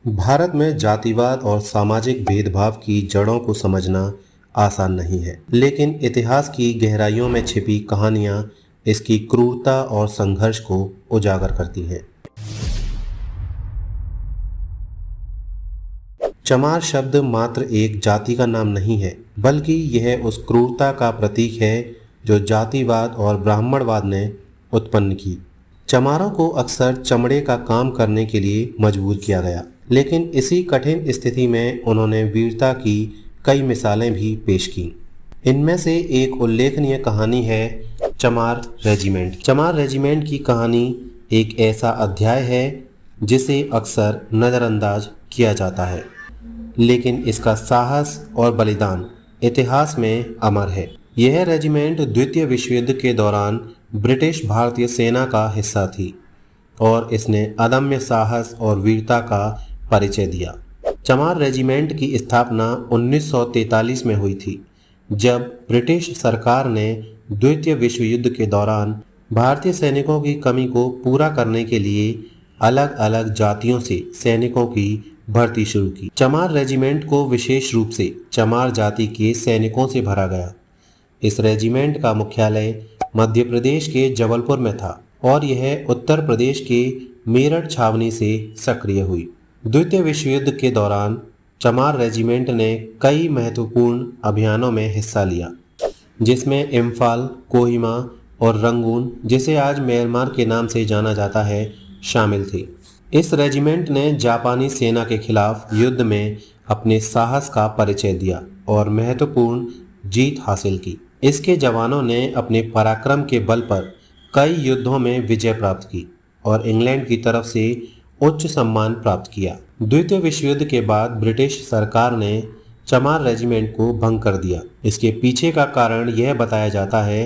भारत में जातिवाद और सामाजिक भेदभाव की जड़ों को समझना आसान नहीं है, लेकिन इतिहास की गहराइयों में छिपी कहानियां इसकी क्रूरता और संघर्ष को उजागर करती हैं। चमार शब्द मात्र एक जाति का नाम नहीं है, बल्कि यह उस क्रूरता का प्रतीक है जो जातिवाद और ब्राह्मणवाद ने उत्पन्न की। चमारों को अक्सर चमड़े का काम करने के लिए मजबूर किया गया, लेकिन इसी कठिन स्थिति में उन्होंने वीरता की कई मिसालें भी पेश की। इनमें से एक उल्लेखनीय कहानी है चमार रेजिमेंट। चमार रेजिमेंट की कहानी एक ऐसा अध्याय है जिसे अक्सर नज़रअंदाज किया जाता है, लेकिन इसका साहस और बलिदान इतिहास में अमर है। यह रेजिमेंट द्वितीय विश्व युद्ध के दौरान ब्रिटिश भारतीय सेना का हिस्सा थी और इसने अदम्य साहस और वीरता का परिचय दिया। चमार रेजिमेंट की स्थापना 1943 में हुई थी, जब ब्रिटिश सरकार ने द्वितीय विश्व युद्ध के दौरान भारतीय सैनिकों की कमी को पूरा करने के लिए अलग अलग जातियों से सैनिकों की भर्ती शुरू की। चमार रेजिमेंट को विशेष रूप से चमार जाति के सैनिकों से भरा गया। इस रेजिमेंट का मुख्यालय मध्य प्रदेश के जबलपुर में था और यह उत्तर प्रदेश के मेरठ छावनी से सक्रिय हुई। द्वितीय विश्व युद्ध के दौरान चमार रेजिमेंट ने कई महत्वपूर्ण अभियानों में हिस्सा लिया, जिसमें इम्फाल, कोहिमा और रंगून, जिसे आज म्यांमार के नाम से जाना जाता है, शामिल थे। इस रेजिमेंट ने जापानी सेना के खिलाफ युद्ध में अपने साहस का परिचय दिया और महत्वपूर्ण जीत हासिल की। इसके जवानों ने अपने पराक्रम के बल पर कई युद्धों में विजय प्राप्त की और इंग्लैंड की तरफ से उच्च सम्मान प्राप्त किया। द्वितीय विश्व युद्ध के बाद ब्रिटिश सरकार ने चमार रेजिमेंट को भंग कर दिया। इसके पीछे का कारण यह बताया जाता है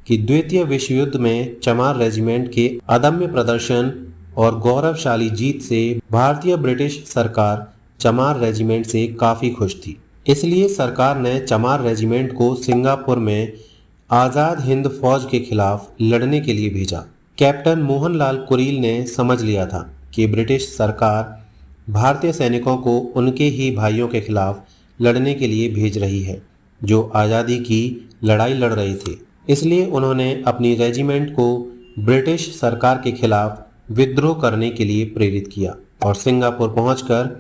कि द्वितीय विश्व युद्ध में चमार रेजिमेंट के अदम्य प्रदर्शन और गौरवशाली जीत से भारतीय ब्रिटिश सरकार चमार रेजिमेंट से काफ़ी खुश थी। इसलिए सरकार ने चमार रेजिमेंट को सिंगापुर में आज़ाद हिंद फौज के खिलाफ लड़ने के लिए भेजा। कैप्टन मोहनलाल कुरील ने समझ लिया था कि ब्रिटिश सरकार भारतीय सैनिकों को उनके ही भाइयों के खिलाफ लड़ने के लिए भेज रही है, जो आज़ादी की लड़ाई लड़ रहे थे। इसलिए उन्होंने अपनी रेजिमेंट को ब्रिटिश सरकार के खिलाफ विद्रोह करने के लिए प्रेरित किया और सिंगापुर पहुंचकर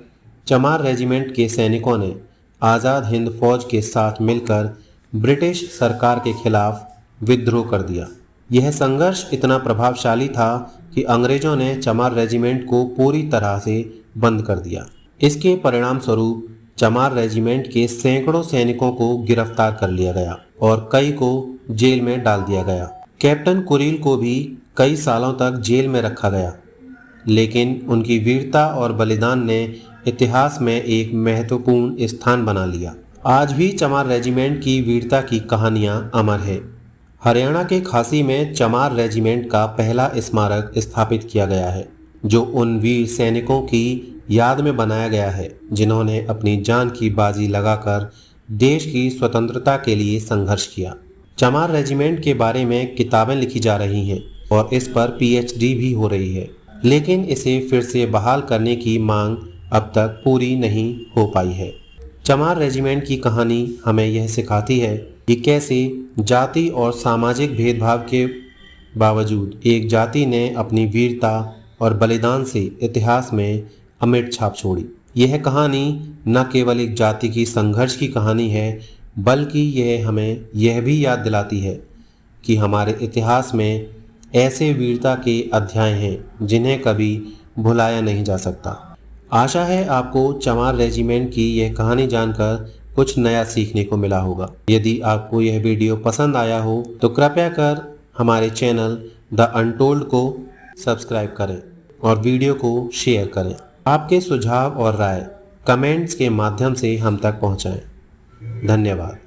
चमार रेजिमेंट के सैनिकों ने आज़ाद हिंद फौज के साथ मिलकर ब्रिटिश सरकार के खिलाफ विद्रोह कर दिया। यह संघर्ष इतना प्रभावशाली था कि अंग्रेजों ने चमार रेजिमेंट को पूरी तरह से बंद कर दिया। इसके परिणाम स्वरूप चमार रेजिमेंट के सैकड़ों सैनिकों को गिरफ्तार कर लिया गया और कई को जेल में डाल दिया गया। कैप्टन कुरील को भी कई सालों तक जेल में रखा गया, लेकिन उनकी वीरता और बलिदान ने इतिहास में एक महत्वपूर्ण स्थान बना लिया। आज भी चमार रेजिमेंट की वीरता की कहानियां अमर है। हरियाणा के खासी में चमार रेजिमेंट का पहला स्मारक स्थापित किया गया है, जो उन वीर सैनिकों की याद में बनाया गया है जिन्होंने अपनी जान की बाजी लगाकर देश की स्वतंत्रता के लिए संघर्ष किया। चमार रेजिमेंट के बारे में किताबें लिखी जा रही हैं और इस पर PhD भी हो रही है, लेकिन इसे फिर से बहाल करने की मांग अब तक पूरी नहीं हो पाई है। चमार रेजिमेंट की कहानी हमें यह सिखाती है कि कैसे जाति और सामाजिक भेदभाव के बावजूद एक जाति ने अपनी वीरता और बलिदान से इतिहास में अमिट छाप छोड़ी। यह कहानी न केवल एक जाति की संघर्ष की कहानी है, बल्कि यह हमें यह भी याद दिलाती है कि हमारे इतिहास में ऐसे वीरता के अध्याय हैं जिन्हें कभी भुलाया नहीं जा सकता। आशा है आपको चमार रेजिमेंट की यह कहानी जानकर कुछ नया सीखने को मिला होगा। यदि आपको यह वीडियो पसंद आया हो तो कृपया कर हमारे चैनल द अनटोल्ड को सब्सक्राइब करें और वीडियो को शेयर करें। आपके सुझाव और राय कमेंट्स के माध्यम से हम तक पहुंचाएं। धन्यवाद।